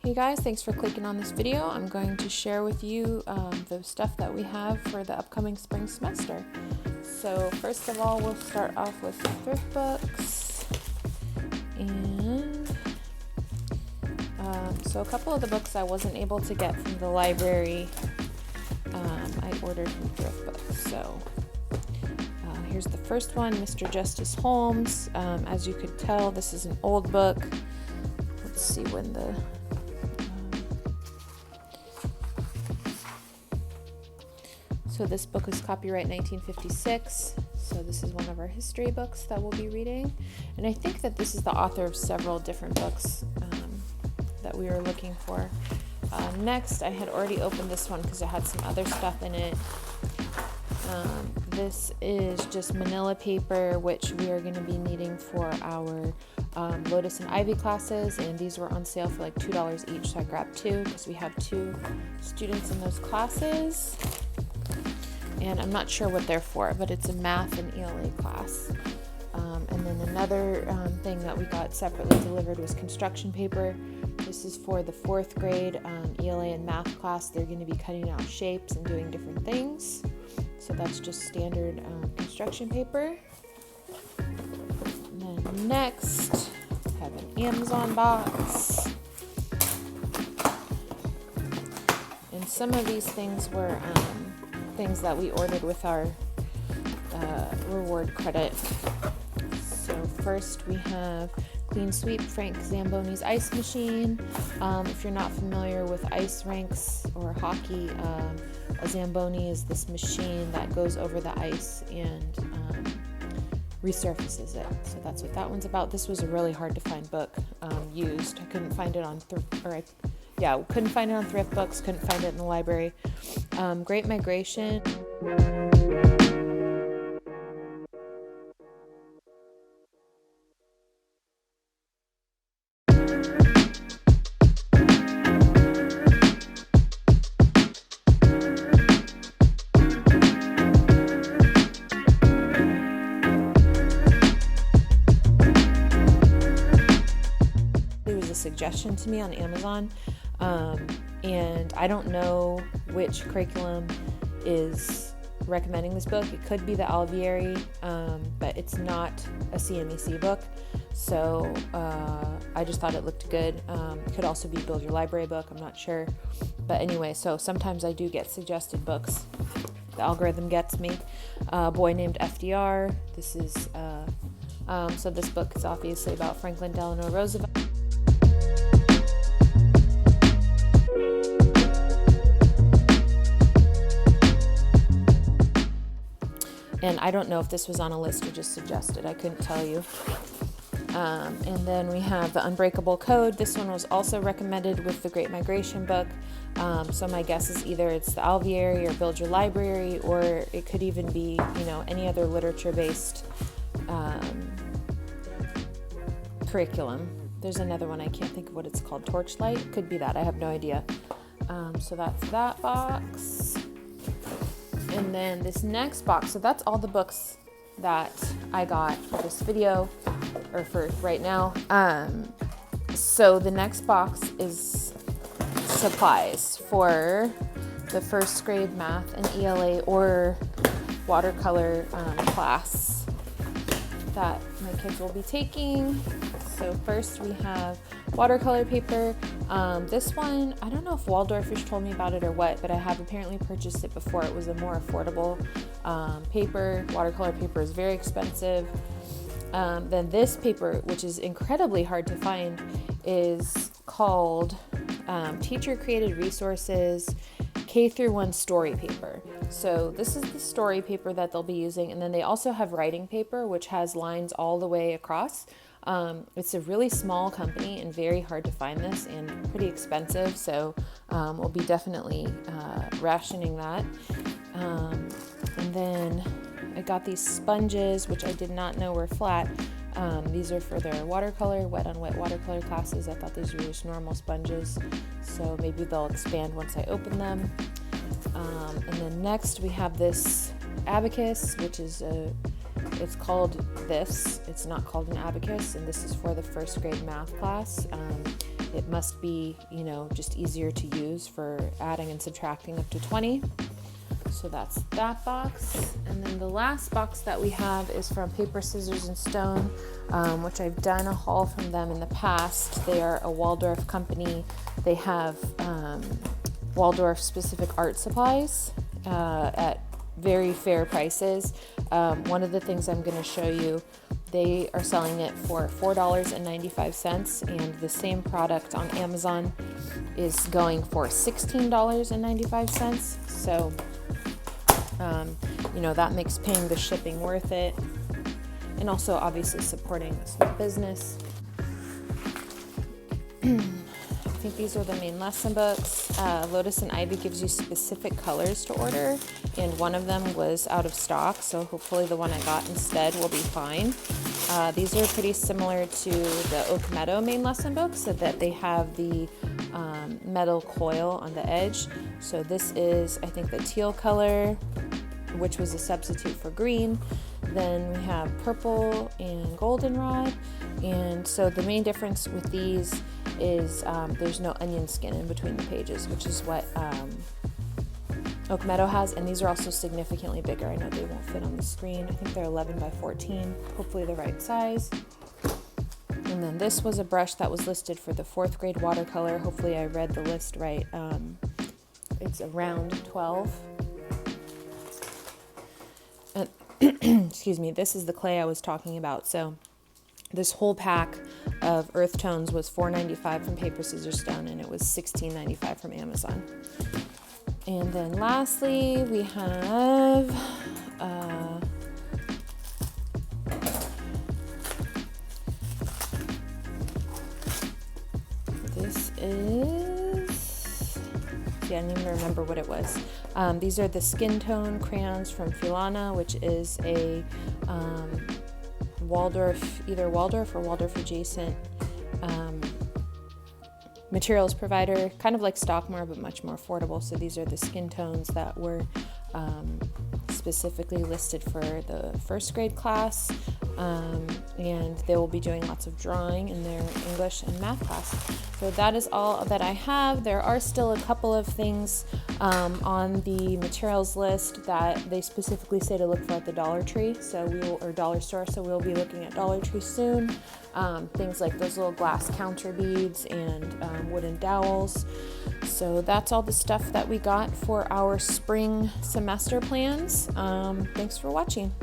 Hey guys, thanks for clicking on this video. I'm going to share with you the stuff that we have for the upcoming spring semester. So first of all, we'll start off with thrift books. And so a couple of the books I wasn't able to get from the library, I ordered from thrift books. So here's the first one, Mr. Justice Holmes. As you could tell, this is an old book. Let's see when the So this book is copyright 1956, so this is one of our history books that we'll be reading. And I think that this is the author of several different books that we were looking for. Next, I had already opened this one because it had some other stuff in it. This is just manila paper, which we are going to be needing for our Lotus and Ivy classes, and these were on sale for like $2 each, so I grabbed two because we have 2 students in those classes. And I'm not sure what they're for, but it's a math and ELA class. And then another thing that we got separately delivered was construction paper. This is for the 4th grade ELA and math class. They're going to be cutting out shapes and doing different things. So that's just standard construction paper. And then next, I have an Amazon box. And some of these things were things that we ordered with our reward credit. So first we have Clean Sweep Frank Zamboni's ice machine. If you're not familiar with ice rinks or hockey, a Zamboni is this machine that goes over the ice and resurfaces it. So that's what that one's about. This was a really hard to find book used. I couldn't find it on couldn't find it on thrift books, couldn't find it in the library. Great Migration. It was a suggestion to me on Amazon. And I don't know which curriculum is recommending this book. It could be the Alvieri, but it's not a CMEC book. So I just thought it looked good. It could also be Build Your Library book. I'm not sure. But anyway, so sometimes I do get suggested books. The algorithm gets me. A Boy Named FDR. This is, so this book is obviously about Franklin Delano Roosevelt. And I don't know if this was on a list or just suggested. I couldn't tell you. And then we have The Unbreakable Code. This one was also recommended with the Great Migration book. So my guess is either it's the Alvieri or Build Your Library, or it could even be, any other literature-based curriculum. There's another one, I can't think of what it's called. Torchlight? Could be that. I have no idea. So that's that box. And then this next box, so that's all the books that I got for this video, or for right now. So the next box is supplies for the 1st grade math and ELA or watercolor class that my kids will be taking. So first we have watercolor paper. This one, I don't know if Waldorfish told me about it or what, but I have apparently purchased it before. It was a more affordable paper. Watercolor paper is very expensive. Then this paper, which is incredibly hard to find, is called Teacher Created Resources K-1 story paper. So this is the story paper that they'll be using, and then they also have writing paper, which has lines all the way across. It's a really small company and very hard to find this and pretty expensive, so we'll be definitely rationing that. And then I got these sponges, which I did not know were flat. These are for their watercolor, wet on wet watercolor classes. I thought these were just normal sponges, so maybe they'll expand once I open them. And then next we have this abacus, which is it's called this. It's not called an abacus, and this is for the 1st grade math class. it must be, just easier to use for adding and subtracting up to 20. So that's that box. And then the last box that we have is from Paper, Scissors, and Stone, which I've done a haul from them in the past. They are a Waldorf company. They have Waldorf specific art supplies at very fair prices. One of the things I'm going to show you, they are selling it for $4.95, and the same product on Amazon is going for $16.95. So that makes paying the shipping worth it, and also obviously supporting a small business. I think these are the main lesson books. Lotus and Ivy gives you specific colors to order, and one of them was out of stock, so hopefully the one I got instead will be fine. These are pretty similar to the Oak Meadow main lesson books, so that they have the metal coil on the edge. So this is, I think, the teal color, which was a substitute for green. Then we have purple and goldenrod. And so the main difference with these is there's no onion skin in between the pages, which is what Oak Meadow has. And these are also significantly bigger. I know they won't fit on the screen. I think they're 11 by 14, hopefully the right size. And then this was a brush that was listed for the 4th grade watercolor. Hopefully I read the list right. It's around 12. And excuse me, this is the clay I was talking about. So this whole pack of earth tones was $4.95 from Paper, Scissors, Stone, and it was $16.95 from Amazon. And then lastly, we have this is, I don't even remember what it was. These are the skin tone crayons from Filana, which is a Waldorf, either Waldorf or Waldorf adjacent materials provider, kind of like Stockmore, but much more affordable. So these are the skin tones that were specifically listed for the 1st grade class, and they will be doing lots of drawing in their English and math class. So that is all that I have. There are still a couple of things on the materials list that they specifically say to look for at the Dollar Tree, or Dollar Store. So we'll be looking at Dollar Tree soon. Things like those little glass counter beads and wooden dowels. So that's all the stuff that we got for our spring semester plans. Thanks for watching.